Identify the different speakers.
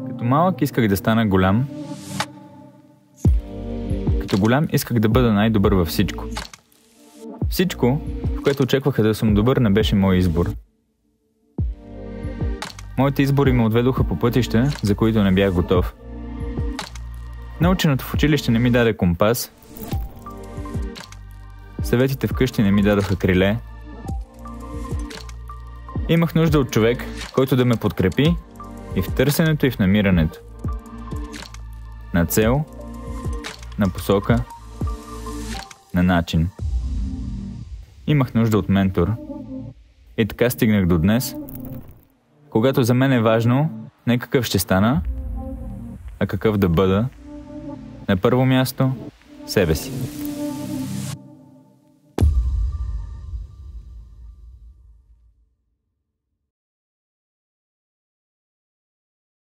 Speaker 1: Като малък исках да стана голям. Като голям исках да бъда най-добър във всичко. Всичко, в което очакваха да съм добър, не беше мой избор. Моите избори ме отведоха по пътища, за които не бях готов. Наученото в училище не ми даде компас. Съветите вкъщи не ми дадоха криле. Имах нужда от човек, който да ме подкрепи и в търсенето, и в намирането. На цел, на посока, на начин. Имах нужда от ментор. И така стигнах до днес, когато за мен е важно не какъв ще стана, а какъв да бъда. На първо място, себе си.